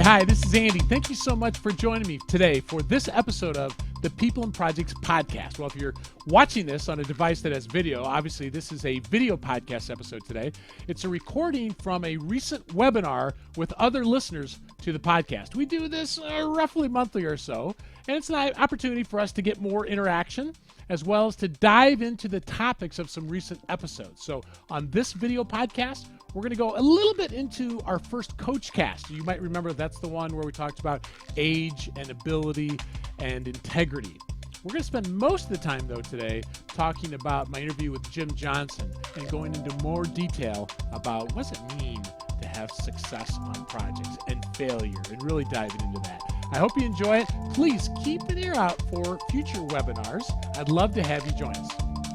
Hi, this is Andy. Thank you so much for joining me today for this episode of the People and Projects Podcast. Well, if you're watching this on a device that has video, obviously this is a video podcast episode today. It's a recording from a recent webinar with other listeners to the podcast. We do this roughly monthly or so, and it's an opportunity for us to get more interaction as well as to dive into the topics of some recent episodes. So on this video podcast, we're going to go a little bit into our first coach cast. You might remember that's the one where we talked about age and ability and integrity. We're going to spend most of the time, though, today talking about my interview with Jim Johnson and going into more detail about what does it mean to have success on projects and failure and really diving into that. I hope you enjoy it. Please keep an ear out for future webinars. I'd love to have you join us.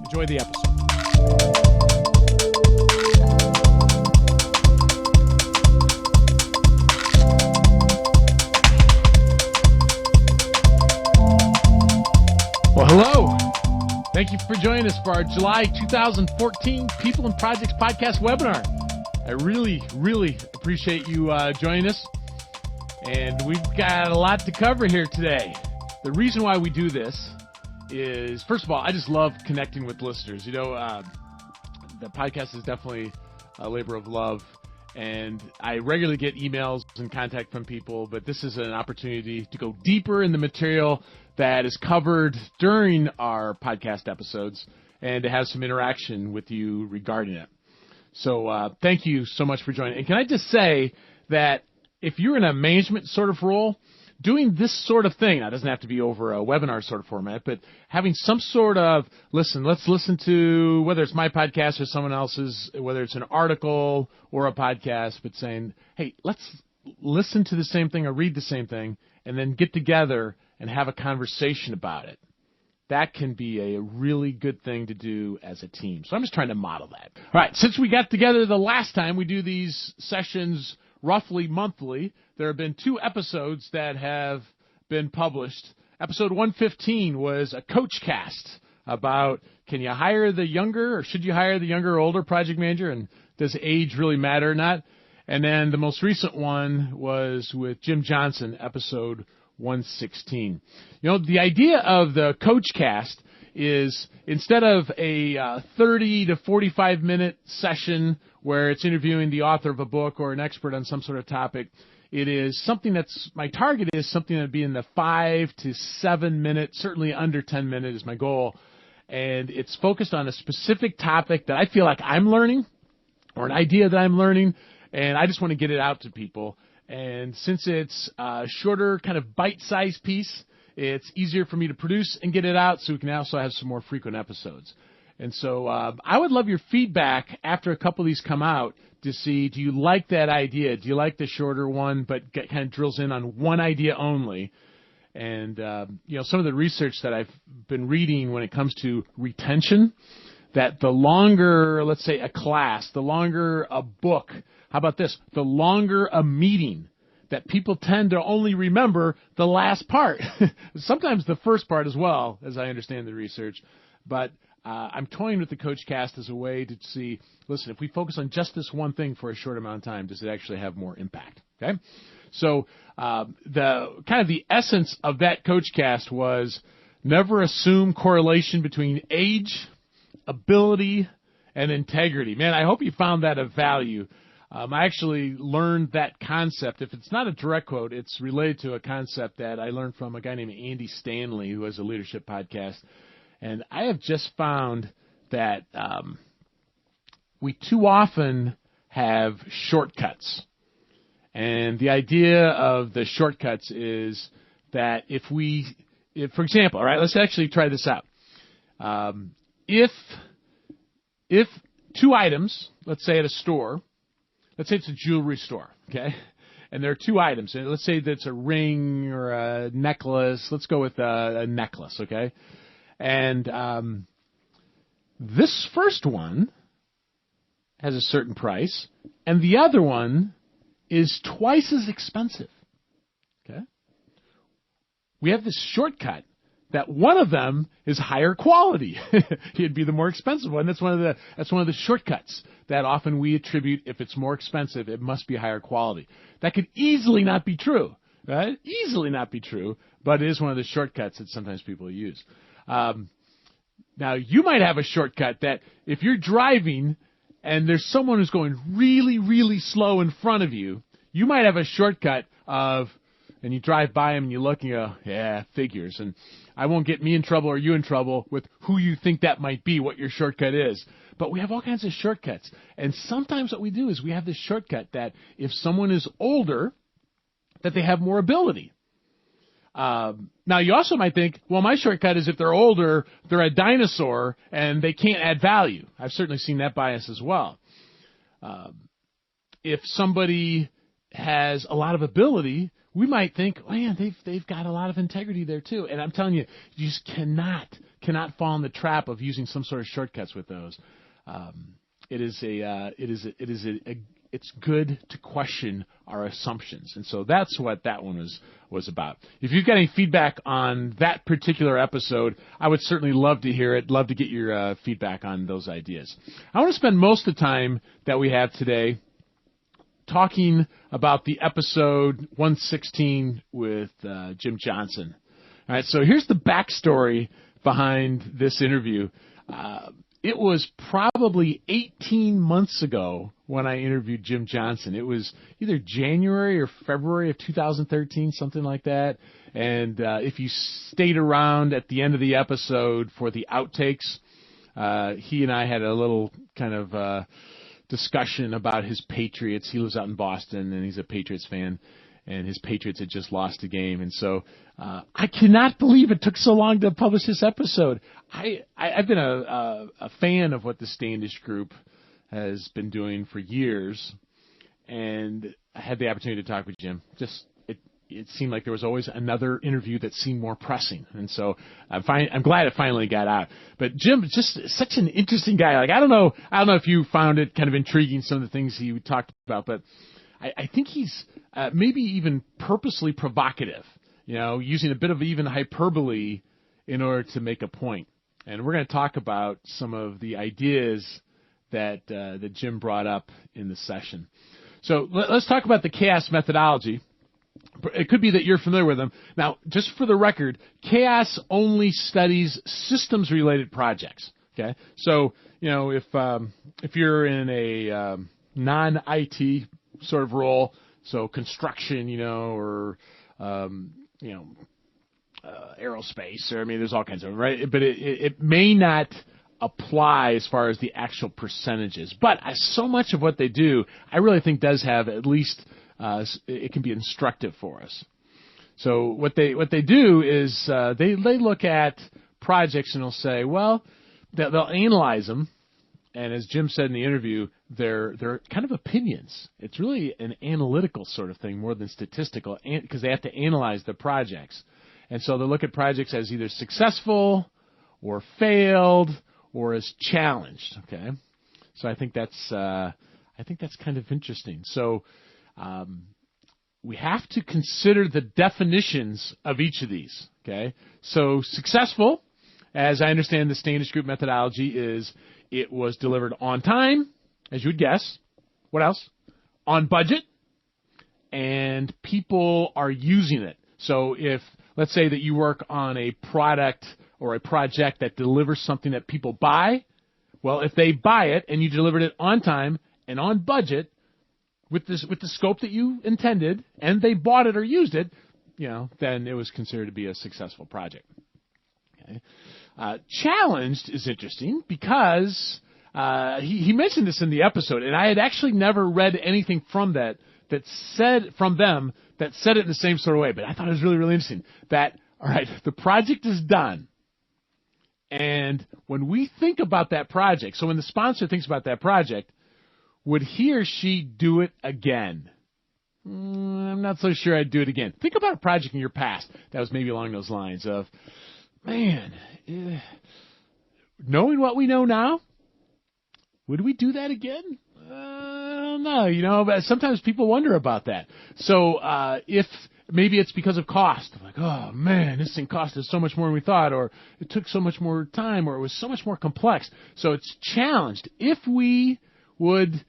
Enjoy the episode. Well, hello. Thank you for joining us for our July 2014 People and Projects Podcast webinar. I really appreciate you joining us. And we've got a lot to cover here today. The reason why we do this is, first of all, I just love connecting with listeners. You know, the podcast is definitely a labor of love. And I regularly get emails and contact from people, but this is an opportunity to go deeper in the material that is covered during our podcast episodes and to have some interaction with you regarding it. So thank you so much for joining. And can I just say that if you're in a management sort of role, doing this sort of thing, now it doesn't have to be over a webinar sort of format, but having some sort of, let's listen to, whether it's my podcast or someone else's, whether it's an article or a podcast, but saying, hey, let's listen to the same thing or read the same thing and then get together and have a conversation about it. That can be a really good thing to do as a team. So I'm just trying to model that. All right, since we got together the last time, we do these sessions roughly monthly. There have been 2 episodes that have been published. Episode 115 was a coach cast about can you hire the younger or should you hire the younger or older project manager, and does age really matter or not? And then the most recent one was with Jim Johnson, episode 116. You know, the idea of the coach cast is instead of a 30 to 45 minute session where it's interviewing the author of a book or an expert on some sort of topic, it is something that's, my target is something that would be in the 5 to 7 minute, certainly under 10 minute is my goal. And it's focused on a specific topic that I feel like I'm learning or an idea that I'm learning, and I just want to get it out to people. And since it's a shorter kind of bite-sized piece, it's easier for me to produce and get it out so we can also have some more frequent episodes. And so I would love your feedback after a couple of these come out to see, do you like that idea? Do you like the shorter one but kind of drills in on one idea only? And, you know, some of the research that I've been reading when it comes to retention, that the longer, let's say, a class, the longer a book, how about this? The longer a meeting, that people tend to only remember the last part. Sometimes the first part as well, as I understand the research. But I'm toying with the Coach Cast as a way to see, listen, if we focus on just this one thing for a short amount of time, does it actually have more impact? Okay? So the essence of that Coach Cast was never assume correlation between age, ability, and integrity. Man, I hope you found that of value. I actually learned that concept. If it's not a direct quote, it's related to a concept that I learned from a guy named Andy Stanley, who has a leadership podcast. And I have just found that we too often have shortcuts. And the idea of the shortcuts is that if, for example, all right, let's actually try this out. If 2 items, let's say at a store, let's say it's a jewelry store, okay? And there are 2 items. And let's say that's a ring or a necklace. Let's go with a necklace, okay? And this first one has a certain price, and the other one is twice as expensive, okay? We have this shortcut that one of them is higher quality. It'd be the more expensive one. That's one of the shortcuts that often we attribute. If it's more expensive, it must be higher quality. That could easily not be true, right? Easily not be true, but it is one of the shortcuts that sometimes people use. Now, you might have a shortcut that if you're driving and there's someone who's going really, really slow in front of you, you might have a shortcut of, and you drive by them and you look and you go, yeah, figures. And I won't get me in trouble or you in trouble with who you think that might be, what your shortcut is. But we have all kinds of shortcuts. And sometimes what we do is we have this shortcut that if someone is older, that they have more ability. Now, you also might think, well, my shortcut is if they're older, they're a dinosaur, and they can't add value. I've certainly seen that bias as well. If somebody has a lot of ability, we might think, oh, man, they've got a lot of integrity there too. And I'm telling you, you just cannot fall in the trap of using some sort of shortcuts with those. It's good to question our assumptions. And so that's what that one was about. If you've got any feedback on that particular episode, I would certainly love to hear it, love to get your feedback on those ideas. I want to spend most of the time that we have today talking about the episode 116 with Jim Johnson. All right, so here's the backstory behind this interview. It was probably 18 months ago when I interviewed Jim Johnson. It was either January or February of 2013, something like that. And if you stayed around at the end of the episode for the outtakes, he and I had a little kind of discussion about his Patriots. He lives out in Boston, and he's a Patriots fan, and his Patriots had just lost a game. And so I cannot believe it took so long to publish this episode. I've been a fan of what the Standish Group has been doing for years, and I had the opportunity to talk with Jim. It seemed like there was always another interview that seemed more pressing, and so I'm glad it finally got out. But Jim is just such an interesting guy. Like I don't know if you found it kind of intriguing, some of the things he talked about, but I think he's maybe even purposely provocative, using a bit of even hyperbole in order to make a point. And we're going to talk about some of the ideas that Jim brought up in the session. So let's talk about the CHAOSS methodology. It could be that you're familiar with them. Now, just for the record, CHAOSS only studies systems-related projects. Okay, so if you're in a non-IT sort of role, so construction, or aerospace, or there's all kinds of them, right? But it may not apply as far as the actual percentages. But so much of what they do, I really think does have at least it can be instructive for us. So what they do is they look at projects and they'll say, well, they'll analyze them. And as Jim said in the interview, they're kind of opinions. It's really an analytical sort of thing more than statistical, because they have to analyze the projects. And so they look at projects as either successful or failed or as challenged. Okay, so I think that's kind of interesting. So we have to consider the definitions of each of these. Okay, so successful, as I understand the Standish Group methodology, is it was delivered on time, as you would guess. What else? On budget, and people are using it. So if, let's say that you work on a product or a project that delivers something that people buy, well, if they buy it and you delivered it on time and on budget with the scope that you intended, and they bought it or used it, then it was considered to be a successful project. Okay. Challenged is interesting because he mentioned this in the episode, and I had actually never read anything from that said it in the same sort of way. But I thought it was really, really interesting that, all right, the project is done, and when we think about that project, so when the sponsor thinks about that project, would he or she do it again? I'm not so sure I'd do it again. Think about a project in your past that was maybe along those lines of, man, knowing what we know now, would we do that again? I don't know, but sometimes people wonder about that. So if maybe it's because of cost. Like, oh man, this thing cost us so much more than we thought, or it took so much more time, or it was so much more complex. So it's challenged. If we would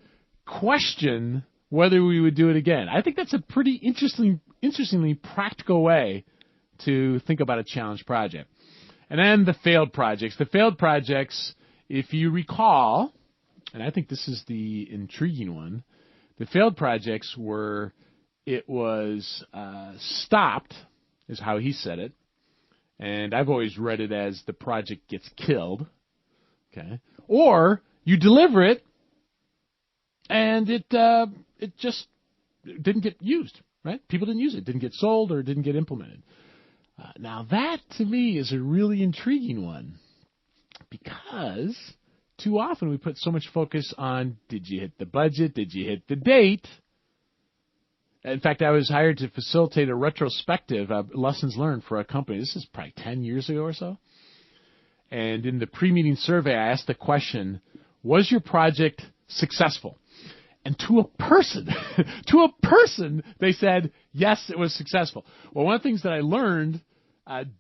question whether we would do it again, I think that's a pretty interestingly practical way to think about a challenge project. And then the failed projects. The failed projects, if you recall, and I think this is the intriguing one, the failed projects were, it was stopped, is how he said it, and I've always read it as the project gets killed, okay? Or you deliver it, and it just didn't get used, right? People didn't use it, didn't get sold, or didn't get implemented. Now that, to me, is a really intriguing one, because too often we put so much focus on, did you hit the budget, did you hit the date? In fact, I was hired to facilitate a retrospective of lessons learned for a company. This is probably 10 years ago or so. And in the pre-meeting survey, I asked the question, was your project successful? And to a person, they said, yes, it was successful. Well, one of the things that I learned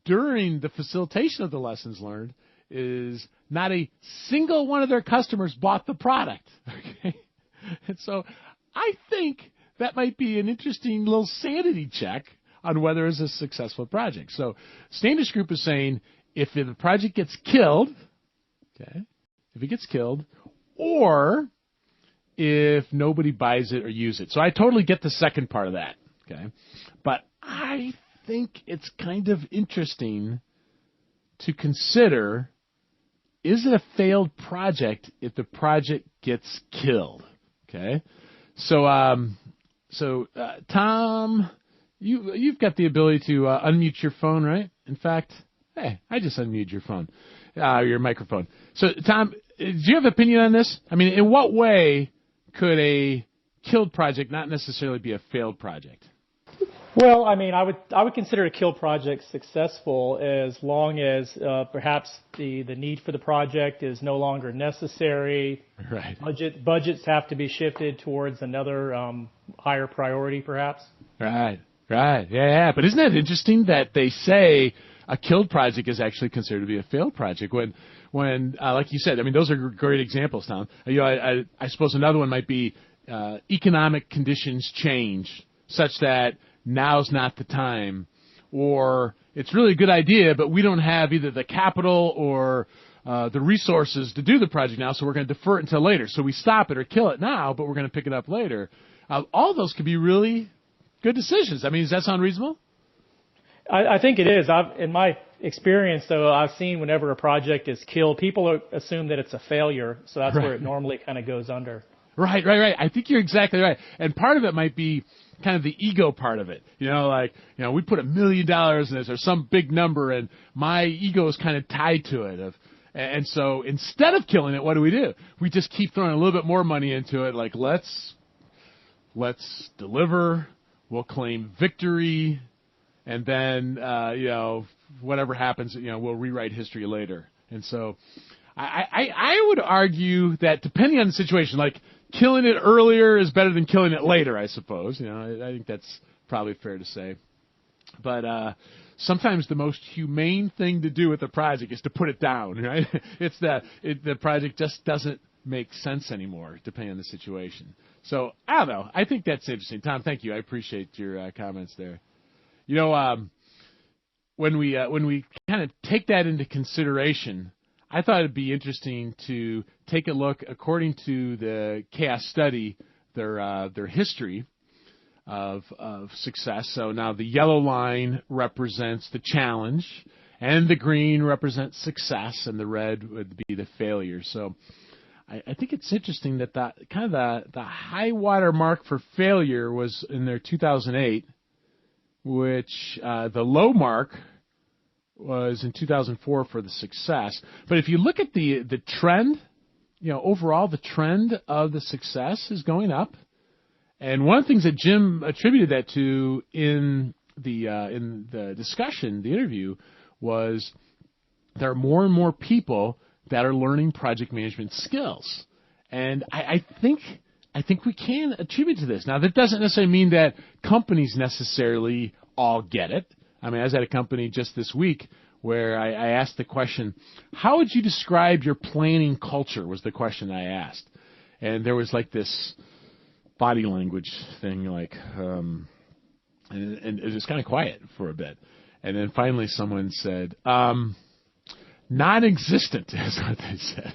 during the facilitation of the lessons learned is not a single one of their customers bought the product. Okay? And so I think that might be an interesting little sanity check on whether it's a successful project. So Standish Group is saying if the project gets killed, okay, if it gets killed, or if nobody buys it or uses it. So I totally get the second part of that, okay? But I think it's kind of interesting to consider, is it a failed project if the project gets killed, okay? So, Tom, you've got the ability to unmute your phone, right? In fact, hey, I just unmuted your phone, your microphone. So, Tom, do you have an opinion on this? I mean, in what way could a killed project not necessarily be a failed project? Well, I mean, I would consider a kill project successful as long as perhaps the need for the project is no longer necessary. Right. Budgets have to be shifted towards another higher priority, perhaps. Right. Yeah. But isn't that interesting that they say a killed project is actually considered to be a failed project when like you said, I mean, those are great examples, Tom. You know, I suppose another one might be economic conditions change such that now's not the time, or it's really a good idea, but we don't have either the capital or the resources to do the project now, so we're going to defer it until later. So we stop it or kill it now, but we're going to pick it up later. All those could be really good decisions. I mean, does that sound reasonable? I think it is. In my experience, though, I've seen whenever a project is killed, people assume that it's a failure, so that's where it normally kind of goes under. Right. I think you're exactly right. And part of it might be kind of the ego part of it. You know, like, you know, we put $1 million in this or some big number, and my ego is kind of tied to it. And so instead of killing it, what do? We just keep throwing a little bit more money into it. Like, let's deliver. We'll claim victory. And then, you know, whatever happens, you know, we'll rewrite history later. And so I would argue that depending on the situation, like killing it earlier is better than killing it later, I suppose. You know, I think that's probably fair to say. But sometimes the most humane thing to do with a project is to put it down, right? The project just doesn't make sense anymore, depending on the situation. So, I don't know. I think that's interesting. Tom, thank you. I appreciate your comments there. You know, when we kind of take that into consideration, I thought it'd be interesting to take a look, according to the Chaos Study, their history of success. So now the yellow line represents the challenge, and the green represents success, and the red would be the failure. So I think it's interesting that the high water mark for failure was in their 2008, which the low mark was in 2004 for the success. But if you look at the trend, you know, overall the trend of the success is going up. And one of the things that Jim attributed that to in the discussion, the interview, was there are more and more people that are learning project management skills. And I think we can attribute to this. Now, that doesn't necessarily mean that companies necessarily all get it. I mean, I was at a company just this week where I asked the question, how would you describe your planning culture, was the question I asked. And there was like this body language thing, like, and it was kind of quiet for a bit. And then finally someone said, non-existent is what they said.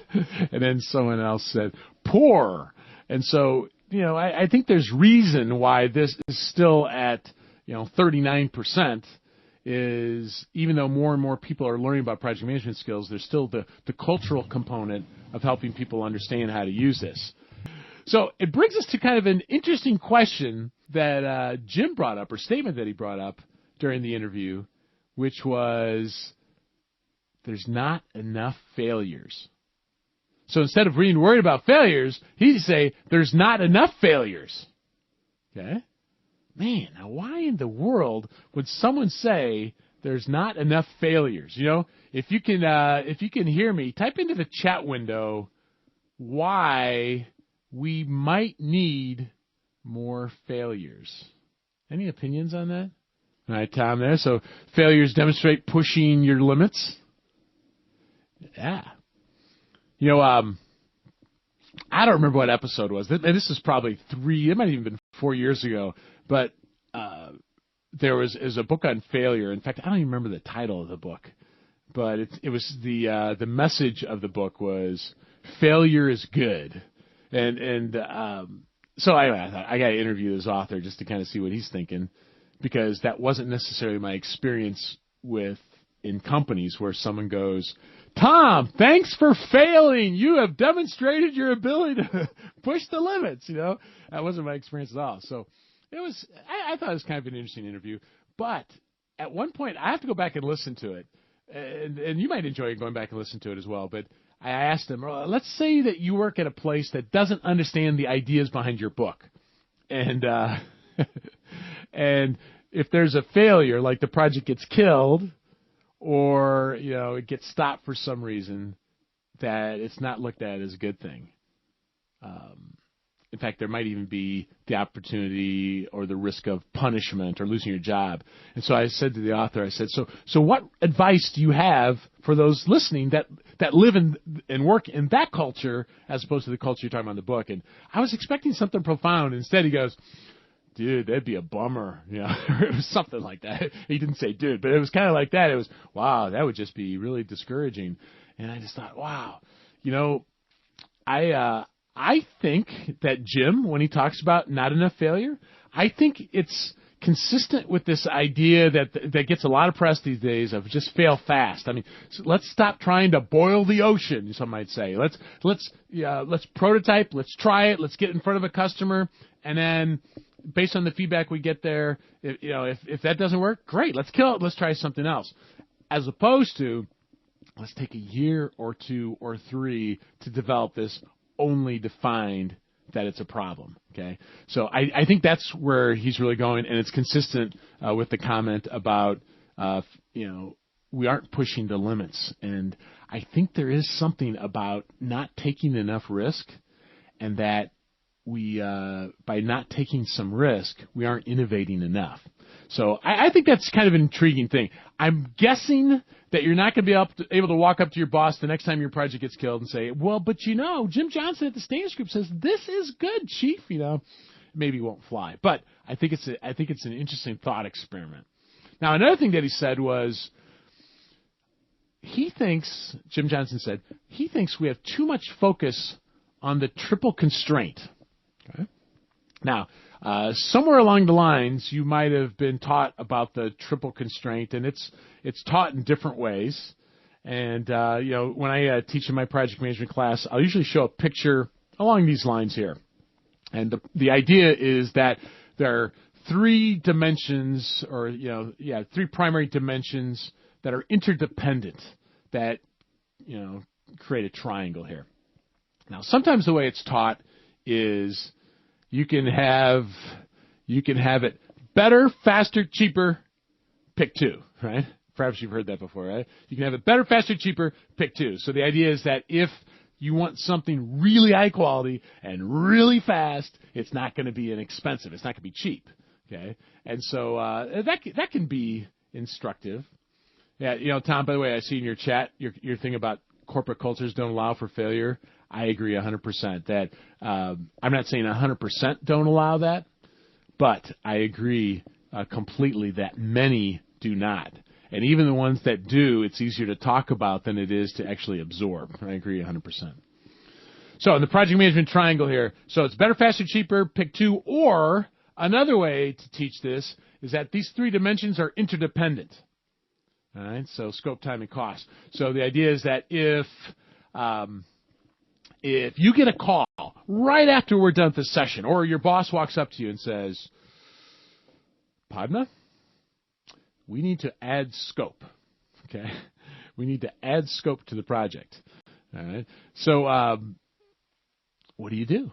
And then someone else said, poor. And so, I think there's reason why this is still at, 39%, is even though more and more people are learning about project management skills, there's still the cultural component of helping people understand how to use this. So it brings us to kind of an interesting question that Jim brought up, or statement that he brought up during the interview, which was, there's not enough failures. So instead of being worried about failures, he'd say, there's not enough failures. Okay? Man, now why in the world would someone say there's not enough failures? If you can hear me, type into the chat window why we might need more failures. Any opinions on that? All right, Tom there. So failures demonstrate pushing your limits. Yeah. I don't remember what episode it was. And this is probably it might have even been 4 years ago. But there was a book on failure. In fact, I don't even remember the title of the book. But it was the message of the book was, failure is good. So I thought I got to interview this author just to kind of see what he's thinking, because that wasn't necessarily my experience in companies where someone goes, Tom, thanks for failing. You have demonstrated your ability to push the limits. That wasn't my experience at all. So I thought it was kind of an interesting interview. But at one point, I have to go back and listen to it. And you might enjoy going back and listen to it as well. But I asked him, let's say that you work at a place that doesn't understand the ideas behind your book. And and if there's a failure, like the project gets killed or, it gets stopped for some reason, that it's not looked at as a good thing. In fact, there might even be the opportunity or the risk of punishment or losing your job. And so I said to the author, I said, so what advice do you have for those listening that live and work in that culture as opposed to the culture you're talking about in the book? And I was expecting something profound. Instead, he goes, dude, that'd be a bummer. It was something like that. He didn't say dude, but it was kind of like that. It was, wow, that would just be really discouraging. And I just thought, wow, I think that Jim, when he talks about not enough failure, I think it's consistent with this idea that gets a lot of press these days of just fail fast. I mean, so let's stop trying to boil the ocean, some might say. Let's prototype, let's try it, let's get in front of a customer, and then based on the feedback we get there, if that doesn't work, great, let's kill it, let's try something else. As opposed to, let's take a year or 2 or 3 to develop this, only to find that it's a problem. Okay, so I think that's where he's really going, and it's consistent with the comment about we aren't pushing the limits, and I think there is something about not taking enough risk, and that we by not taking some risk, we aren't innovating enough. So I think that's kind of an intriguing thing. I'm guessing that you're not going to be able to walk up to your boss the next time your project gets killed and say, well, but Jim Johnson at the Standards Group says this is good, Chief. Maybe it won't fly. But I think it's an interesting thought experiment. Now, another thing that he said was, Jim Johnson said, he thinks we have too much focus on the triple constraint. Okay. Now, somewhere along the lines, you might have been taught about the triple constraint, and it's taught in different ways. And when I teach in my project management class, I'll usually show a picture along these lines here. And the idea is that there are 3 dimensions, or 3 primary dimensions that are interdependent that create a triangle here. Now, sometimes the way it's taught is you can have it better, faster, cheaper, pick 2, right? Perhaps you've heard that before, right? You can have it better, faster, cheaper, pick 2. So the idea is that if you want something really high quality and really fast, it's not going to be inexpensive. It's not going to be cheap. Okay, and so that can be instructive. Yeah, Tom. By the way, I see in your chat your thing about corporate cultures don't allow for failure. I agree 100%. That I'm not saying 100% don't allow that, but I agree completely that many do not. And even the ones that do, it's easier to talk about than it is to actually absorb. I agree 100%. So in the project management triangle here, so it's better, faster, cheaper, pick two, or another way to teach this is that these three dimensions are interdependent. All right, so scope, time, and cost. So the idea is that if you get a call right after we're done with the session, or your boss walks up to you and says, Padma, we need to add scope. Okay, we need to add scope to the project. All right, so what do you do?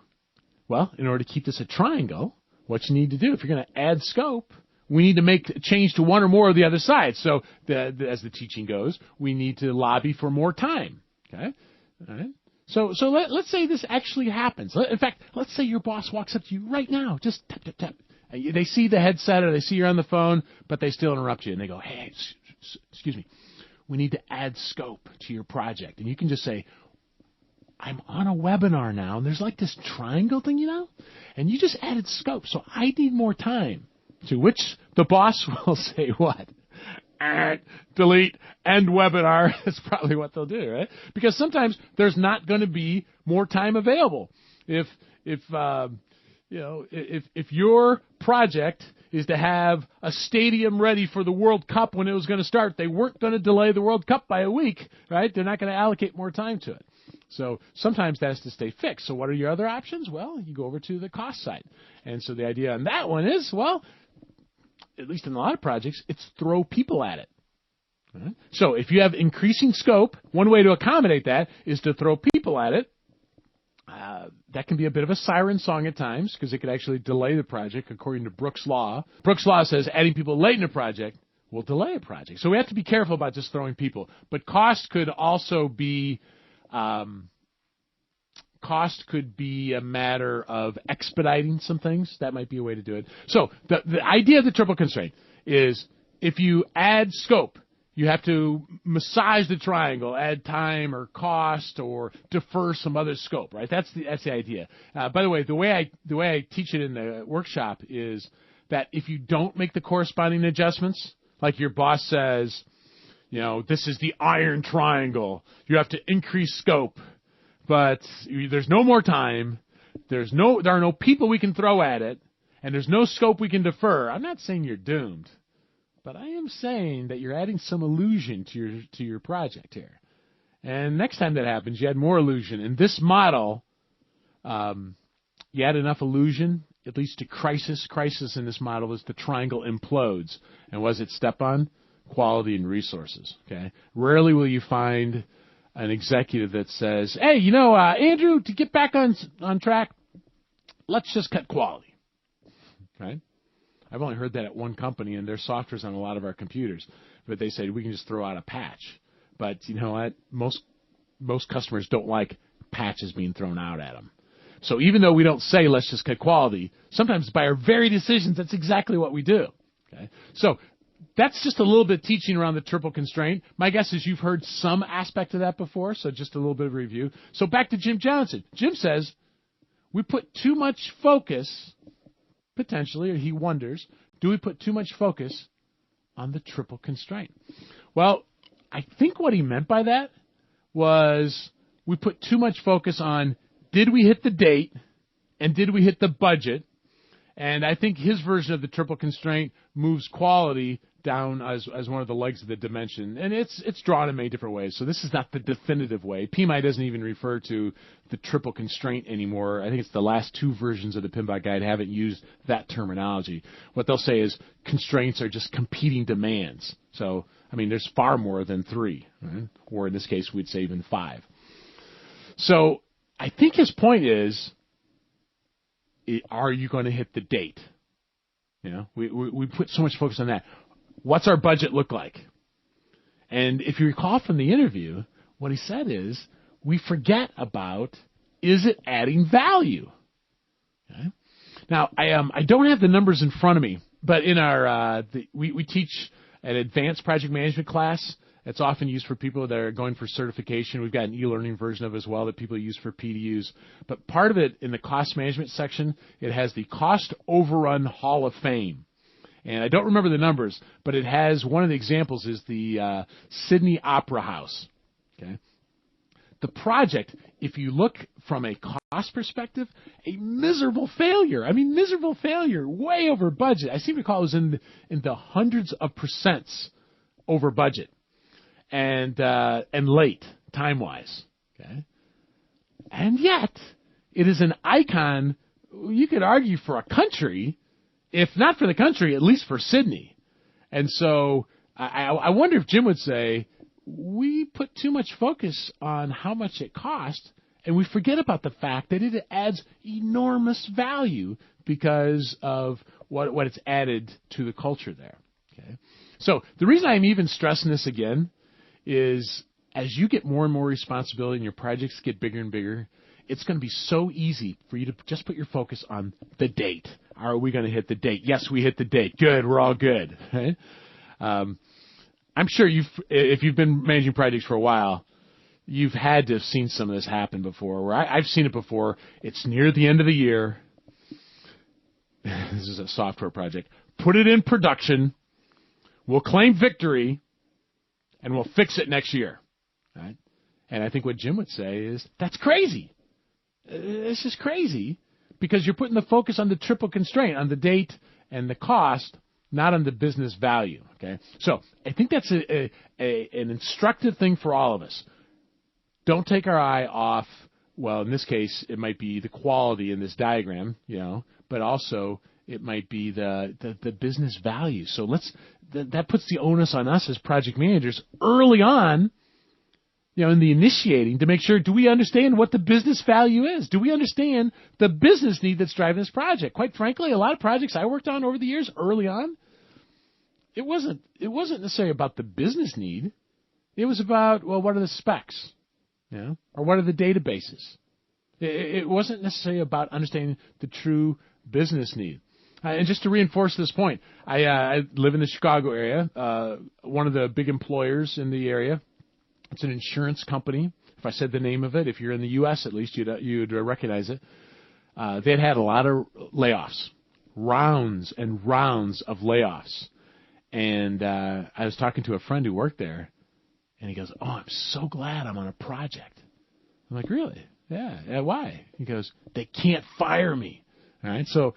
Well, in order to keep this a triangle, what you need to do, if you're going to add scope, we need to make a change to one or more of the other sides. So as the teaching goes, we need to lobby for more time. Okay, all right. So let's say this actually happens. In fact, let's say your boss walks up to you right now, just tap, tap, tap. They see the headset or they see you're on the phone, but they still interrupt you, and they go, hey, excuse me, we need to add scope to your project. And you can just say, I'm on a webinar now, and there's like this triangle thing, and you just added scope, so I need more time. To which the boss will say what? Delete, end webinar. That's probably what they'll do, right? Because sometimes there's not going to be more time available. If your project is to have a stadium ready for the World Cup when it was going to start, they weren't going to delay the World Cup by a week, right? They're not going to allocate more time to it. So sometimes that has to stay fixed. So what are your other options? Well, you go over to the cost side. And so the idea on that one is, well, at least in a lot of projects, it's throw people at it. Right? So if you have increasing scope, one way to accommodate that is to throw people at it. That can be a bit of a siren song at times because it could actually delay the project according to Brooks' Law. Brooks' Law says adding people late in a project will delay a project. So we have to be careful about just throwing people. But cost could also be a matter of expediting some things. That might be a way to do it. So the idea of the triple constraint is if you add scope, you have to massage the triangle, add time or cost or defer some other scope, right? That's the idea. By the way, the way I teach it in the workshop is that if you don't make the corresponding adjustments, like your boss says, this is the iron triangle, you have to increase scope, but there's no more time, there are no people we can throw at it, and there's no scope we can defer. I'm not saying you're doomed. But I am saying that you're adding some illusion to your project here. And next time that happens, you add more illusion. In this model, you add enough illusion, it leads to crisis. Crisis in this model is the triangle implodes. And what does it step on? Quality and resources. Okay. Rarely will you find an executive that says, hey, Andrew, to get back on track, let's just cut quality. Okay. I've only heard that at one company, and their software's on a lot of our computers. But they said we can just throw out a patch. But you know what? Most customers don't like patches being thrown out at them. So even though we don't say let's just cut quality, sometimes by our very decisions, that's exactly what we do. Okay? So that's just a little bit of teaching around the triple constraint. My guess is you've heard some aspect of that before, so just a little bit of review. So back to Jim Johnson. Jim says we put too much focus. Potentially, or he wonders, do we put too much focus on the triple constraint? Well, I think what he meant by that was we put too much focus on did we hit the date and did we hit the budget? And I think his version of the triple constraint moves quality down as one of the legs of the dimension. And it's drawn in many different ways. So this is not the definitive way. PMI doesn't even refer to the triple constraint anymore. I think it's the last two versions of the PMBOK guide haven't used that terminology. What they'll say is constraints are just competing demands. So, there's far more than three, right? Or in this case, we'd say even five. So I think his point is, are you going to hit the date? We put so much focus on that. What's our budget look like? And if you recall from the interview, what he said is, we forget about, is it adding value? Okay? Now, I don't have the numbers in front of me, but in our we teach an advanced project management class. It's often used for people that are going for certification. We've got an e-learning version of it as well that people use for PDUs. But part of it in the cost management section, it has the Cost Overrun Hall of Fame. And I don't remember the numbers, but it has one of the examples is the Sydney Opera House. Okay. The project, if you look from a cost perspective, a miserable failure. I mean, miserable failure, way over budget. I seem to recall it was in the hundreds of percents over budget. And late, time-wise, okay? And yet, it is an icon, you could argue, for a country, if not for the country, at least for Sydney. And so, I wonder if Jim would say, we put too much focus on how much it cost, and we forget about the fact that it adds enormous value because of what it's added to the culture there, okay? So, the reason I'm even stressing this again is as you get more and more responsibility and your projects get bigger and bigger, it's going to be so easy for you to just put your focus on the date. Are we going to hit the date? Yes, we hit the date. Good, we're all good. Right? I'm sure if you've been managing projects for a while, you've had to have seen some of this happen before. Where I've seen it before. It's near the end of the year. This is a software project. Put it in production. We'll claim victory. And we'll fix it next year, right? And I think what Jim would say is, that's crazy. This is crazy because you're putting the focus on the triple constraint, on the date and the cost, not on the business value, okay? So I think that's an instructive thing for all of us. Don't take our eye off, well, in this case, it might be the quality in this diagram, but also it might be the business value. So that puts the onus on us as project managers early on, in the initiating to make sure, do we understand what the business value is? Do we understand the business need that's driving this project? Quite frankly, a lot of projects I worked on over the years early on, it wasn't necessarily about the business need. It was about, well, what are the specs? Or what are the databases? It wasn't necessarily about understanding the true business need. And just to reinforce this point, I live in the Chicago area, one of the big employers in the area. It's an insurance company. If I said the name of it, if you're in the U.S. at least, you'd recognize it. They'd had a lot of layoffs, rounds and rounds of layoffs. And I was talking to a friend who worked there, and he goes, "Oh, I'm so glad I'm on a project." I'm like, "Really? Yeah. Why?" He goes, "They can't fire me." All right. So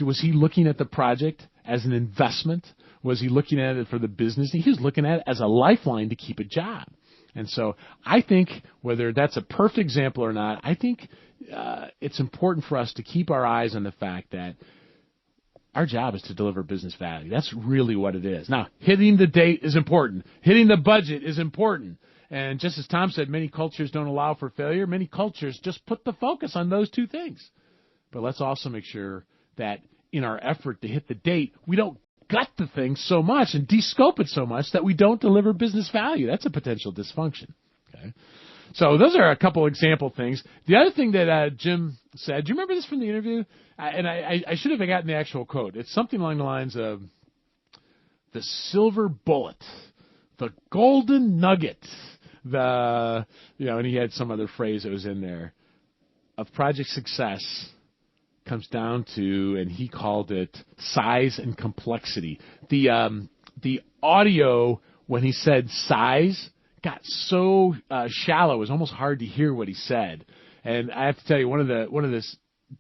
was he looking at the project as an investment? Was he looking at it for the business? He was looking at it as a lifeline to keep a job. And so I think whether that's a perfect example or not, I think it's important for us to keep our eyes on the fact that our job is to deliver business value. That's really what it is. Now, hitting the date is important. Hitting the budget is important. And just as Tom said, many cultures don't allow for failure. Many cultures just put the focus on those two things. But let's also make sure that in our effort to hit the date, we don't gut the thing so much and de-scope it so much that we don't deliver business value. That's a potential dysfunction. Okay. So those are a couple example things. The other thing that Jim said, do you remember this from the interview? And I should have gotten the actual quote. It's something along the lines of the silver bullet, the golden nugget, and he had some other phrase that was in there, of project success comes down to, and he called it size and complexity. The audio when he said size got so shallow, it was almost hard to hear what he said. And I have to tell you, one of the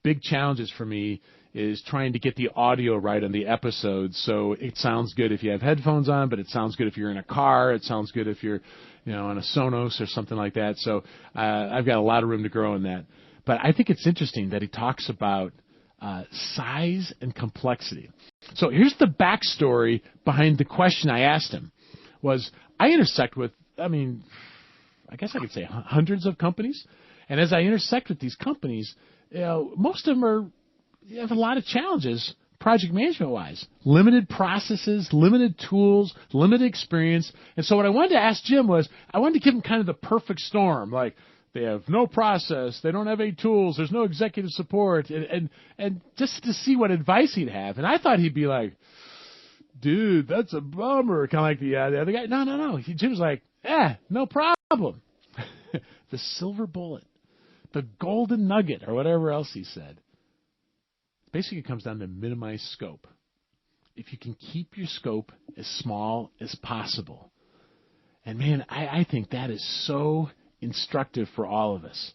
big challenges for me is trying to get the audio right on the episodes. So it sounds good if you have headphones on, but it sounds good if you're in a car. It sounds good if you're, on a Sonos or something like that. So I've got a lot of room to grow in that. But I think it's interesting that he talks about size and complexity. So here's the backstory behind the question I asked him. Was I intersect with, I guess I could say hundreds of companies. And as I intersect with these companies, most of them have a lot of challenges project management-wise. Limited processes, limited tools, limited experience. And so what I wanted to ask Jim was, I wanted to give him kind of the perfect storm, like They have no process. They don't have any tools. There's no executive support. And just to see what advice he'd have. And I thought he'd be like, dude, that's a bummer. Kind of like the other guy. No. Jim's like, no problem. The silver bullet, the golden nugget, or whatever else he said. Basically, it comes down to minimize scope. If you can keep your scope as small as possible. And man, I think that is so instructive for all of us.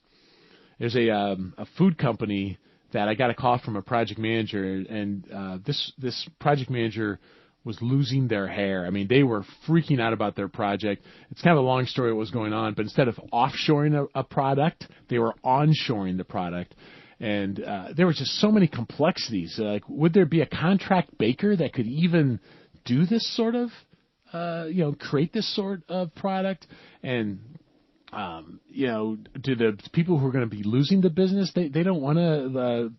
There's a food company that I got a call from a project manager, and this project manager was losing their hair. I mean, they were freaking out about their project. It's kind of a long story what was going on, but instead of offshoring a product, they were onshoring the product. And there were just so many complexities. Like, would there be a contract baker that could even do this sort of, create this sort of product? And, do the people who are going to be losing the business, they don't want to,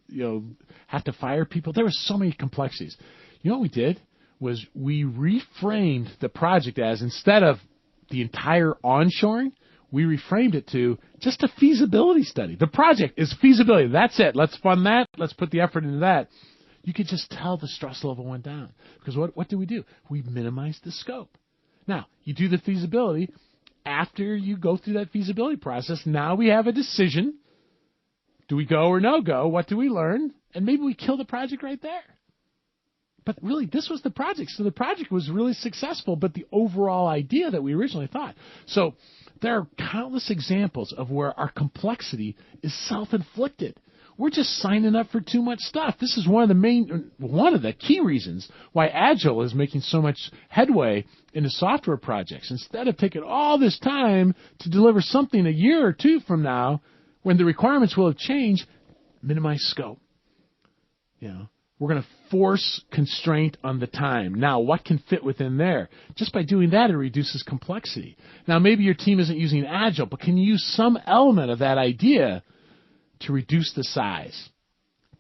have to fire people? There were so many complexities. You know what we did was we reframed the project as, instead of the entire onshoring, we reframed it to just a feasibility study. The project is feasibility. That's it. Let's fund that. Let's put the effort into that. You could just tell the stress level went down. Because what do? We minimized the scope. Now, you do the feasibility. After you go through that feasibility process, now we have a decision. Do we go or no go? What do we learn? And maybe we kill the project right there. But really, this was the project. So the project was really successful, but the overall idea that we originally thought. So there are countless examples of where our complexity is self-inflicted. We're just signing up for too much stuff. This is one of the key reasons why Agile is making so much headway into software projects. Instead of taking all this time to deliver something a year or two from now, when the requirements will have changed, minimize scope. We're going to force constraint on the time. Now, what can fit within there? Just by doing that, it reduces complexity. Now, maybe your team isn't using Agile, but can you use some element of that idea to reduce the size?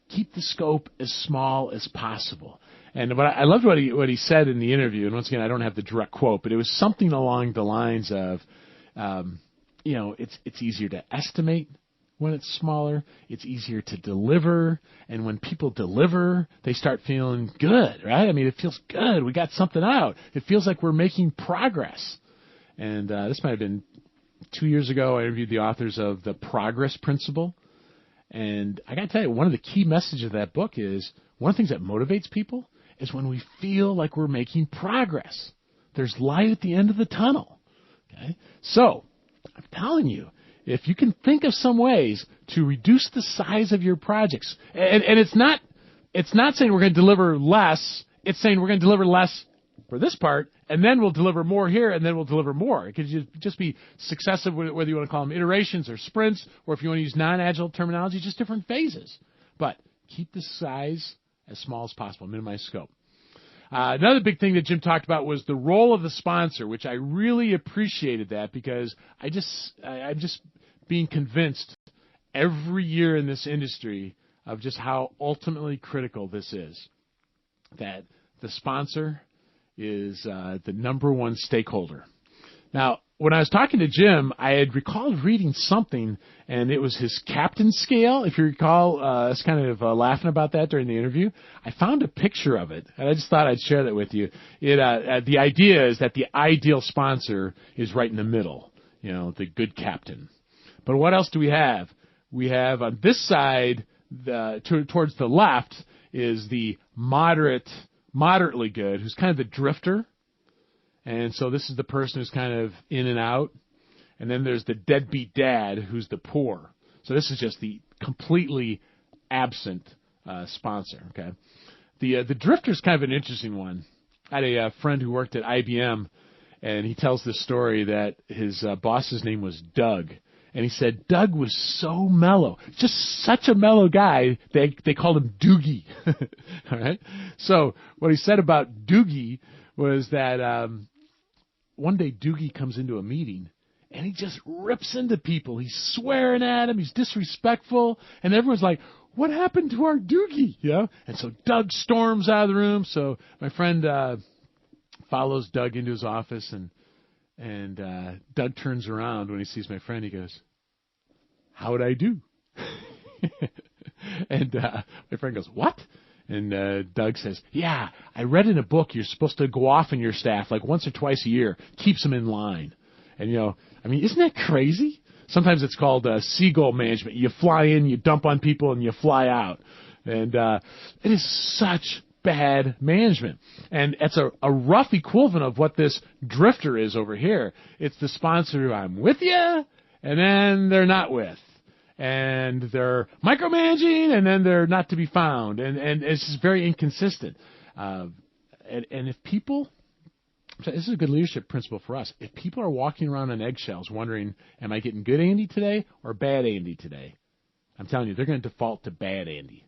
Keep the scope as small as possible. And I loved what he said in the interview. And once again, I don't have the direct quote, but it was something along the lines of, it's easier to estimate when it's smaller. It's easier to deliver. And when people deliver, they start feeling good, right? I mean, it feels good. We got something out. It feels like we're making progress. And this might have been 2 years ago. I interviewed the authors of The Progress Principle. And I got to tell you, one of the key messages of that book is, one of the things that motivates people is when we feel like we're making progress. There's light at the end of the tunnel. Okay? So, I'm telling you, if you can think of some ways to reduce the size of your projects, and it's not saying we're going to deliver less, it's saying we're going to deliver less for this part, and then we'll deliver more here, and then we'll deliver more. It could just be successive, whether you want to call them iterations or sprints, or if you want to use non-agile terminology, just different phases. But keep the size as small as possible, minimize scope. Another big thing that Jim talked about was the role of the sponsor, which I really appreciated that, because I'm just being convinced every year in this industry of just how ultimately critical this is. That the sponsor is the number one stakeholder. Now, when I was talking to Jim, I had recalled reading something, and it was his captain scale. If you recall, I was kind of laughing about that during the interview. I found a picture of it, and I just thought I'd share that with you. The idea is that the ideal sponsor is right in the middle, the good captain. But what else do we have? We have on this side, towards the left, is the moderately good, who's kind of the drifter. And so this is the person who's kind of in and out. And then there's the deadbeat dad, who's the poor. So this is just the completely absent sponsor. Okay, the drifter's kind of an interesting one. I had a friend who worked at IBM, and he tells this story that his boss's name was Doug. And he said Doug was so mellow, just such a mellow guy, they called him Doogie. All right. So what he said about Doogie was that one day Doogie comes into a meeting and he just rips into people. He's swearing at them. He's disrespectful. And everyone's like, what happened to our Doogie? And so Doug storms out of the room. So my friend follows Doug into his office, and Doug turns around when he sees my friend. He goes, how'd I do? And my friend goes, what? And Doug says, yeah, I read in a book you're supposed to go off on your staff like once or twice a year. Keeps them in line. And, isn't that crazy? Sometimes it's called seagull management. You fly in, you dump on people, and you fly out. And it is such bad management. And it's a rough equivalent of what this drifter is over here. It's the sponsor who I'm with you, and then they're not with. And they're micromanaging, and then they're not to be found. And it's just very inconsistent. And if people, so this is a good leadership principle for us. If people are walking around on eggshells wondering, am I getting good Andy today or bad Andy today? I'm telling you, they're going to default to bad Andy.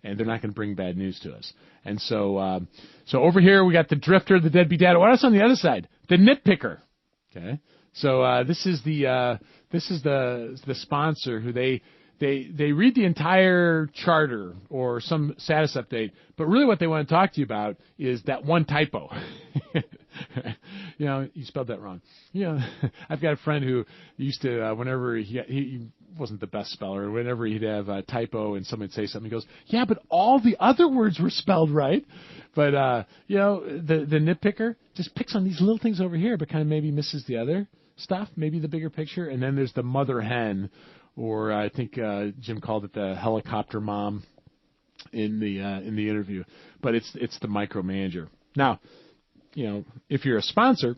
And they're not going to bring bad news to us. And so over here we got the drifter, the deadbeat dad. What else on the other side? The nitpicker. Okay. So this is the sponsor who they read the entire charter or some status update, but really what they want to talk to you about is that one typo. You spelled that wrong. I've got a friend who used to whenever he wasn't the best speller, whenever he'd have a typo and someone would say something, he goes, yeah, but all the other words were spelled right. But the nitpicker just picks on these little things over here, but kind of maybe misses the other stuff, maybe the bigger picture. And then there's the mother hen, or I think Jim called it the helicopter mom in the interview. But it's the micromanager. Now, if you're a sponsor,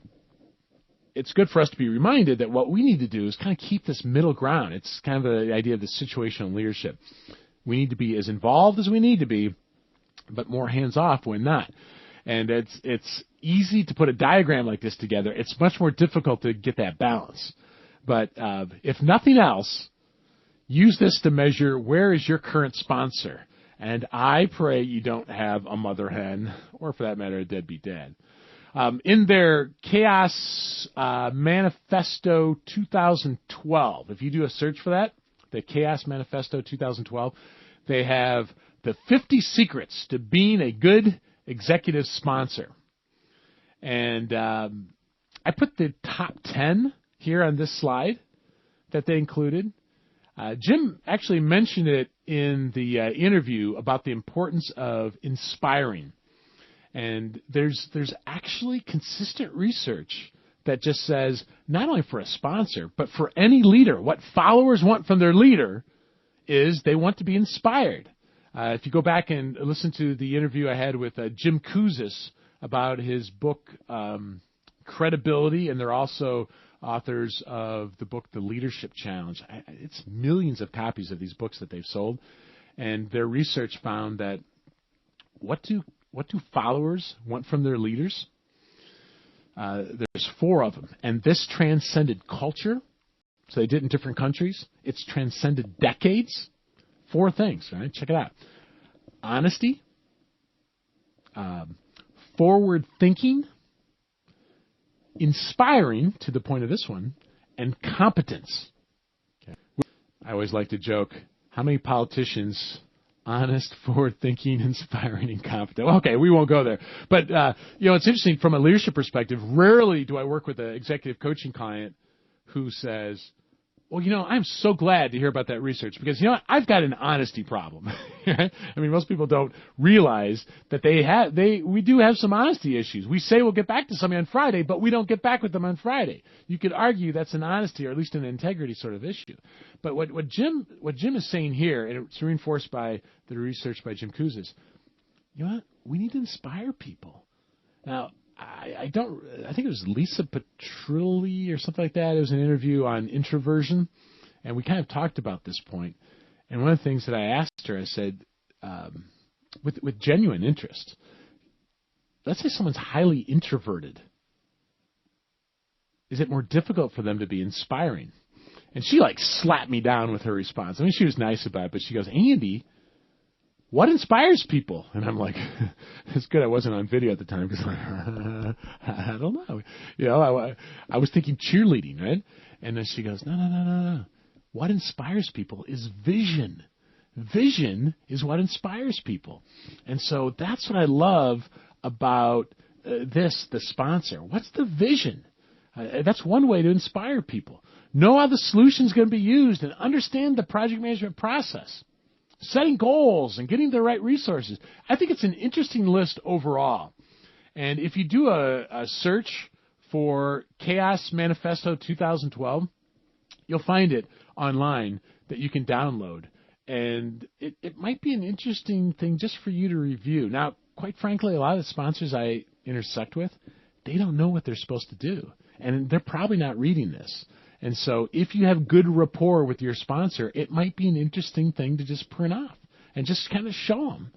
it's good for us to be reminded that what we need to do is kind of keep this middle ground. It's kind of the idea of the situational leadership. We need to be as involved as we need to be, but more hands-off when not. And it's easy to put a diagram like this together. It's much more difficult to get that balance. But if nothing else, use this to measure where is your current sponsor. And I pray you don't have a mother hen, or for that matter, a deadbeat dad. In their Chaos Manifesto 2012, if you do a search for that, the Chaos Manifesto 2012, they have the 50 secrets to being a good executive sponsor. And I put the top 10 here on this slide that they included. Jim actually mentioned it in the interview about the importance of inspiring. And there's actually consistent research that just says not only for a sponsor, but for any leader, what followers want from their leader is they want to be inspired. If you go back and listen to the interview I had with Jim Kouzes about his book, Credibility, and they're also authors of the book, The Leadership Challenge. It's millions of copies of these books that they've sold. And their research found that what do followers want from their leaders? There's 4 of them. And this transcended culture. So they did it in different countries. It's transcended decades. 4 things, right? Check it out. Honesty, forward thinking, inspiring, to the point of this one, and competence. Okay. I always like to joke, how many politicians, honest, forward-thinking, inspiring, and competent? Okay, we won't go there. But, it's interesting from a leadership perspective. Rarely do I work with an executive coaching client who says, well, I'm so glad to hear about that research because, I've got an honesty problem. I mean, most people don't realize that we do have some honesty issues. We say we'll get back to somebody on Friday, but we don't get back with them on Friday. You could argue that's an honesty or at least an integrity sort of issue. But what Jim is saying here, and it's reinforced by the research by Jim Kouzes, we need to inspire people. Now, I think it was Lisa Petrilli or something like that. It was an interview on introversion, and we kind of talked about this point. And one of the things that I asked her, I said, with genuine interest, let's say someone's highly introverted. Is it more difficult for them to be inspiring? And she slapped me down with her response. I mean, she was nice about it, but she goes, Andy, what inspires people? And I'm like, it's good I wasn't on video at the time because I don't know. I was thinking cheerleading, right? And then she goes, no. What inspires people is vision. Vision is what inspires people. And so that's what I love about the sponsor. What's the vision? That's one way to inspire people. Know how the solution is going to be used and understand the project management process. Setting goals and getting the right resources. I think it's an interesting list overall. And if you do a search for Chaos Manifesto 2012, you'll find it online that you can download. And it might be an interesting thing just for you to review. Now, quite frankly, a lot of the sponsors I intersect with, they don't know what they're supposed to do. And they're probably not reading this. And so if you have good rapport with your sponsor, it might be an interesting thing to just print off and just kind of show them.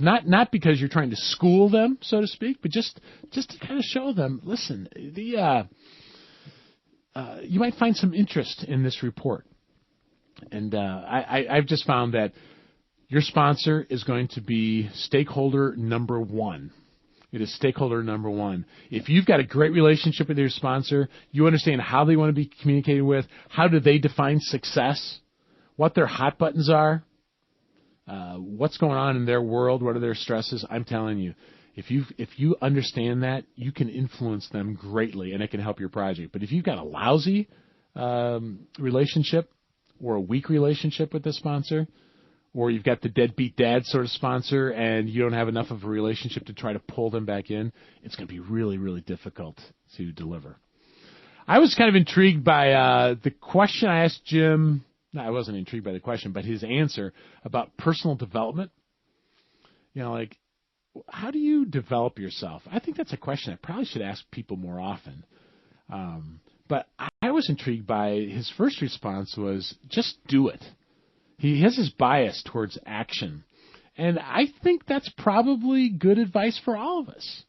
Not because you're trying to school them, so to speak, but just to kind of show them, listen, you might find some interest in this report. And I've just found that your sponsor is going to be stakeholder number one. It is stakeholder number one. If you've got a great relationship with your sponsor, you understand how they want to be communicated with, how do they define success, what their hot buttons are, what's going on in their world, what are their stresses, I'm telling you, if you understand that, you can influence them greatly, and it can help your project. But if you've got a lousy relationship or a weak relationship with the sponsor, or you've got the deadbeat dad sort of sponsor and you don't have enough of a relationship to try to pull them back in, it's going to be really, really difficult to deliver. I was kind of intrigued by the question I asked Jim. No, I wasn't intrigued by the question, but his answer about personal development. Like, how do you develop yourself? I think that's a question I probably should ask people more often. But I was intrigued by his first response was just do it. He has his bias towards action. And I think that's probably good advice for all of us,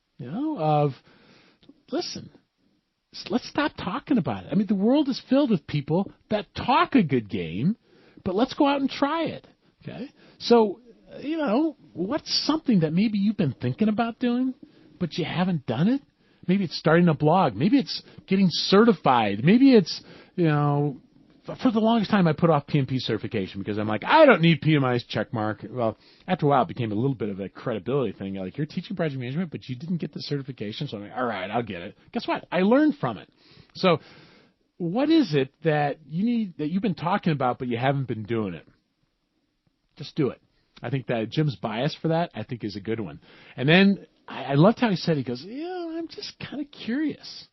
listen, let's stop talking about it. I mean, the world is filled with people that talk a good game, but let's go out and try it, okay? So, what's something that maybe you've been thinking about doing, but you haven't done it? Maybe it's starting a blog. Maybe it's getting certified. Maybe it's, for the longest time, I put off PMP certification because I'm like, I don't need PMI's check mark. Well, after a while, it became a little bit of a credibility thing. Like, you're teaching project management, but you didn't get the certification. So I'm like, all right, I'll get it. Guess what? I learned from it. So what is it that you've been talking about, but you haven't been doing it? Just do it. I think that Jim's bias for that, I think, is a good one. And then I loved how he said, he goes, I'm just kind of curious.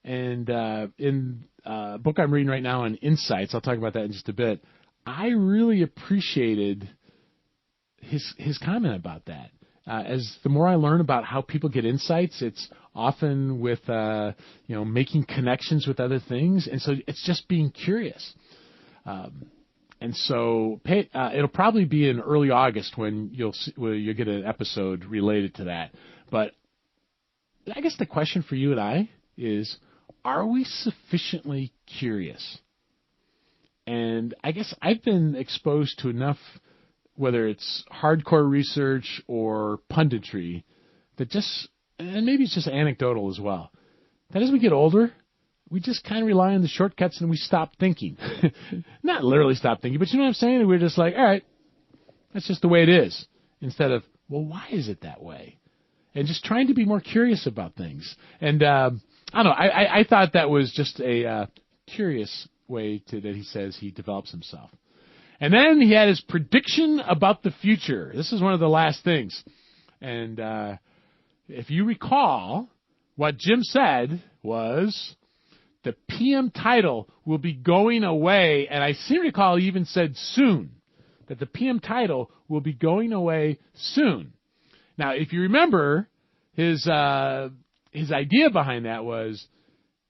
And in a book I'm reading right now on insights, I'll talk about that in just a bit, I really appreciated his comment about that. As the more I learn about how people get insights, it's often with making connections with other things, and so it's just being curious. And so it'll probably be in early August when you'll get an episode related to that. But I guess the question for you and I is, are we sufficiently curious? And I guess I've been exposed to enough, whether it's hardcore research or punditry, and maybe it's just anecdotal as well, that as we get older, we just kind of rely on the shortcuts and we stop thinking. Not literally stop thinking, but you know what I'm saying? We're just like, all right, that's just the way it is. Instead of, well, why is it that way? And just trying to be more curious about things. And I don't know, I thought that was just a curious way that he says he develops himself. And then he had his prediction about the future. This is one of the last things. And if you recall, what Jim said was the PM title will be going away, and I seem to recall he even said soon, that the PM title will be going away soon. Now, if you remember, his idea behind that was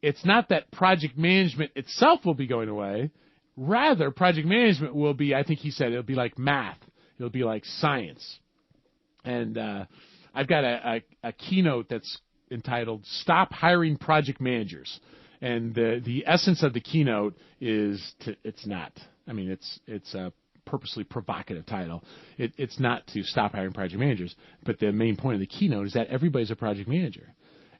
it's not that project management itself will be going away. Rather, project management will be, I think he said, it'll be like math. It'll be like science. And I've got a keynote that's entitled Stop Hiring Project Managers. And the essence of the keynote is it's not. I mean, it's a purposely provocative title. It's not to stop hiring project managers, but the main point of the keynote is that everybody's a project manager.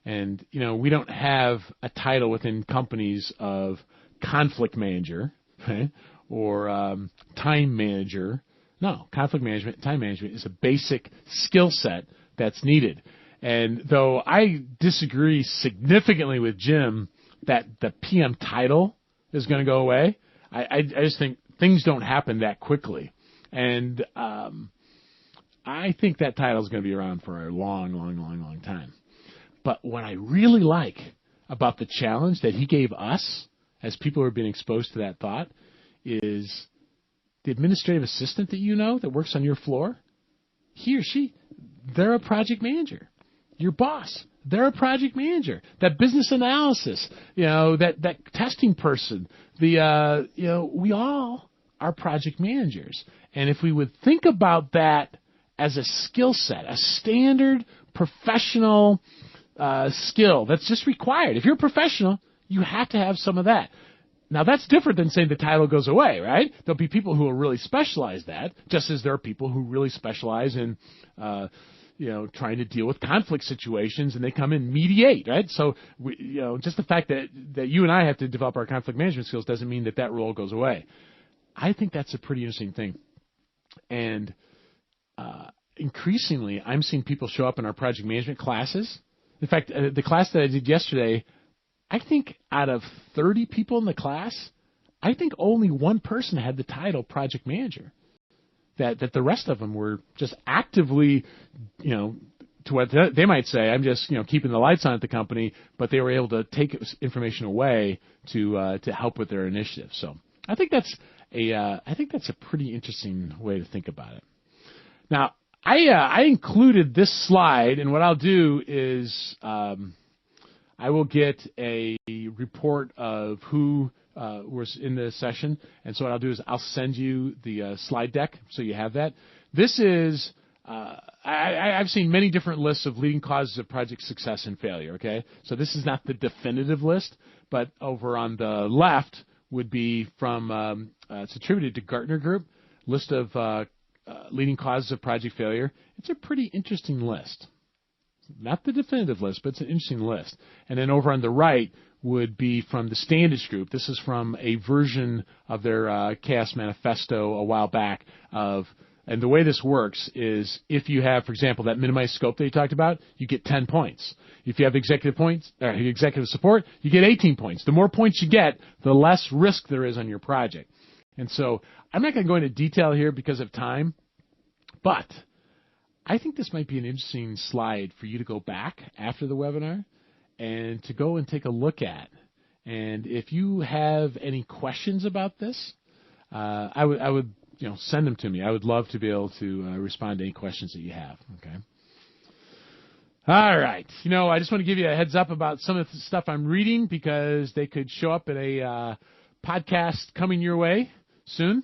And, we don't have a title within companies of conflict manager, right? Or time manager. No, conflict management, time management is a basic skill set that's needed. And though I disagree significantly with Jim that the PM title is going to go away. I just think things don't happen that quickly. And I think that title is going to be around for a long time. But what I really like about the challenge that he gave us as people who are being exposed to that thought is the administrative assistant that you know that works on your floor, he or she, they're a project manager. Your boss, they're a project manager. That business analysis, that testing person, we all are project managers. And if we would think about that as a skill set, a standard professional skill that's just required. If you're a professional, you have to have some of that. Now, that's different than saying the title goes away, right? There'll be people who will really specialize that, just as there are people who really specialize in, trying to deal with conflict situations, and they come in mediate, right? So, just the fact that you and I have to develop our conflict management skills doesn't mean that role goes away. I think that's a pretty interesting thing. And increasingly, I'm seeing people show up in our project management classes. In fact, the class that I did yesterday, I think out of 30 people in the class, I think only one person had the title project manager. That the rest of them were just actively, to what they might say, I'm just, keeping the lights on at the company, but they were able to take information away to help with their initiative. So I think that's a pretty interesting way to think about it. Now, I included this slide, and what I'll do is I will get a report of who was in the session, and so what I'll do is I'll send you the slide deck so you have that. This is I've seen many different lists of leading causes of project success and failure. Okay, so this is not the definitive list, but over on the left would be from it's attributed to Gartner Group list of leading causes of project failure. It's a pretty interesting list. Not the definitive list, but it's an interesting list. And then over on the right would be from the Standish Group. This is from a version of their Chaos Manifesto a while back and the way this works is if you have, for example, that minimized scope that you talked about, you get 10 points. If you have executive support, you get 18 points. The more points you get, the less risk there is on your project. And so I'm not going to go into detail here because of time, but I think this might be an interesting slide for you to go back after the webinar and to go and take a look at. And if you have any questions about this, I would send them to me. I would love to be able to respond to any questions that you have. Okay. All right. I just want to give you a heads up about some of the stuff I'm reading because they could show up in a podcast coming your way soon.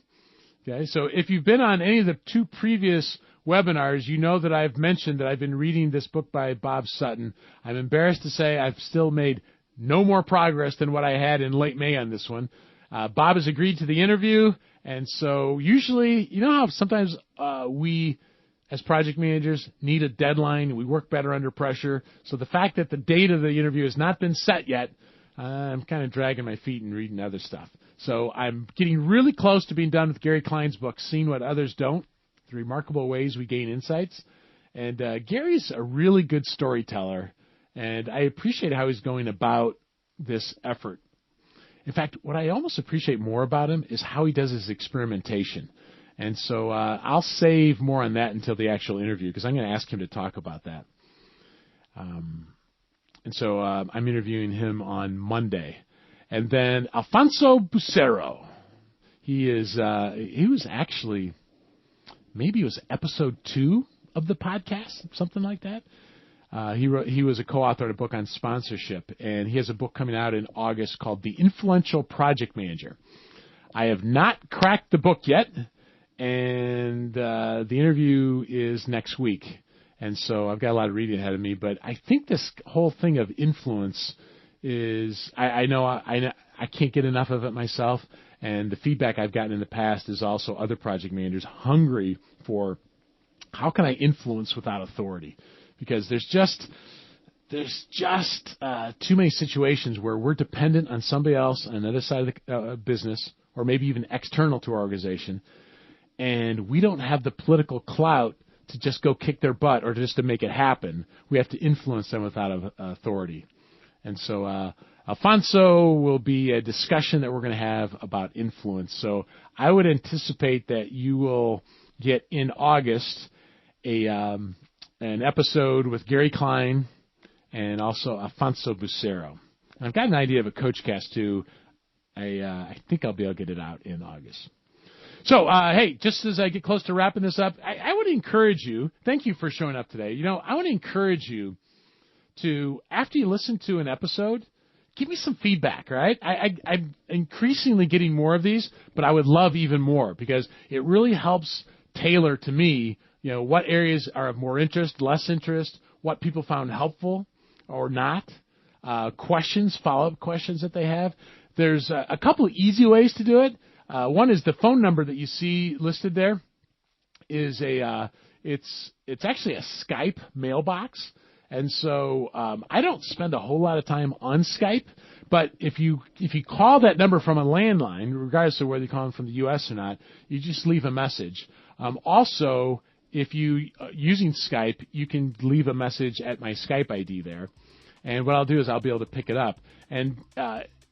Okay. So if you've been on any of the two previous webinars, you know that I've mentioned that I've been reading this book by Bob Sutton. I'm embarrassed to say I've still made no more progress than what I had in late May on this one. Bob has agreed to the interview, and so usually, how sometimes we, as project managers, need a deadline. We work better under pressure. So the fact that the date of the interview has not been set yet, I'm kind of dragging my feet and reading other stuff. So I'm getting really close to being done with Gary Klein's book, Seeing What Others Don't, The Remarkable Ways We Gain Insights. And Gary's a really good storyteller, and I appreciate how he's going about this effort. In fact, what I almost appreciate more about him is how he does his experimentation. And so I'll save more on that until the actual interview because I'm going to ask him to talk about that. And so I'm interviewing him on Monday. And then Alfonso Bucero. He was actually, maybe it was episode 2 of the podcast, something like that. He was a co-author of a book on sponsorship, and he has a book coming out in August called The Influential Project Manager. I have not cracked the book yet, and the interview is next week. And so I've got a lot of reading ahead of me, but I think this whole thing of influence is, I know I can't get enough of it myself, and the feedback I've gotten in the past is also other project managers hungry for how can I influence without authority? Because there's just too many situations where we're dependent on somebody else on the other side of the business, or maybe even external to our organization, and we don't have the political clout to just go kick their butt or just to make it happen. We have to influence them without authority. And so Alfonso will be a discussion that we're going to have about influence. So I would anticipate that you will get in August an episode with Gary Klein and also Alfonso Bucero. I've got an idea of a CoachCast too. I think I'll be able to get it out in August. So, hey, just as I get close to wrapping this up, I would encourage you, thank you for showing up today. I would encourage you to, after you listen to an episode, give me some feedback, right? I'm increasingly getting more of these, but I would love even more because it really helps tailor to me, what areas are of more interest, less interest, what people found helpful or not, questions, follow-up questions that they have. There's a couple of easy ways to do it. One is the phone number that you see listed there is it's actually a Skype mailbox. And so I don't spend a whole lot of time on Skype, but if you call that number from a landline, regardless of whether you're calling from the U.S. or not, you just leave a message. Also, if you using Skype, you can leave a message at my Skype ID there. And what I'll do is I'll be able to pick it up. And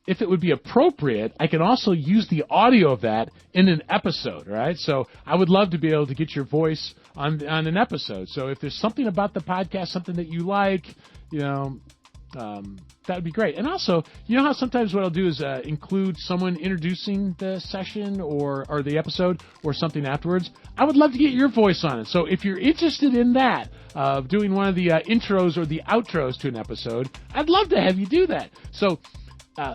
if it would be appropriate, I can also use the audio of that in an episode, right? So I would love to be able to get your voice on an episode. So if there's something about the podcast, something that you like, that would be great. And also, how sometimes what I'll do is include someone introducing the session or the episode or something afterwards. I would love to get your voice on it. So if you're interested in that, of doing one of the intros or the outros to an episode, I'd love to have you do that. So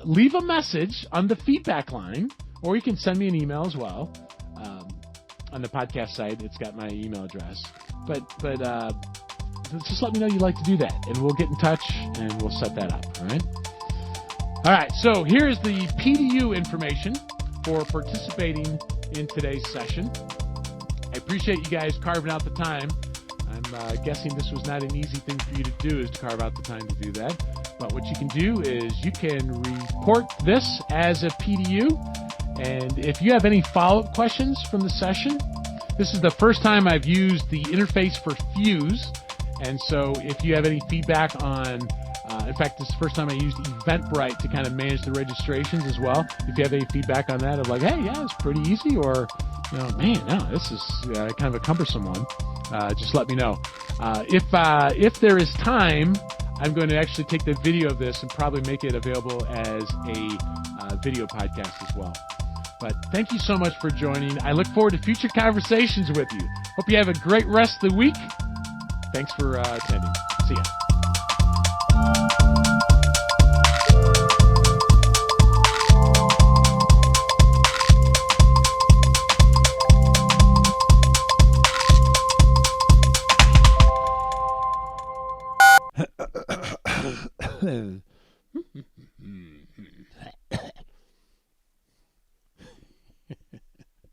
leave a message on the feedback line, or you can send me an email as well. On the podcast site, it's got my email address. But just let me know you'd like to do that, and we'll get in touch, and we'll set that up, all right? All right, so here's the PDU information for participating in today's session. I appreciate you guys carving out the time. I'm guessing this was not an easy thing for you to do, is to carve out the time to do that. But what you can do is you can report this as a PDU, and if you have any follow-up questions from the session, this is the first time I've used the interface for Fuse, and so if you have any feedback on, in fact, this is the first time I used Eventbrite to kind of manage the registrations as well. If you have any feedback on that, of like, hey, yeah, it's pretty easy, or, man, no, this is kind of a cumbersome one, just let me know. If there is time, I'm going to actually take the video of this and probably make it available as a video podcast as well. But thank you so much for joining. I look forward to future conversations with you. Hope you have a great rest of the week. Thanks for attending. See ya.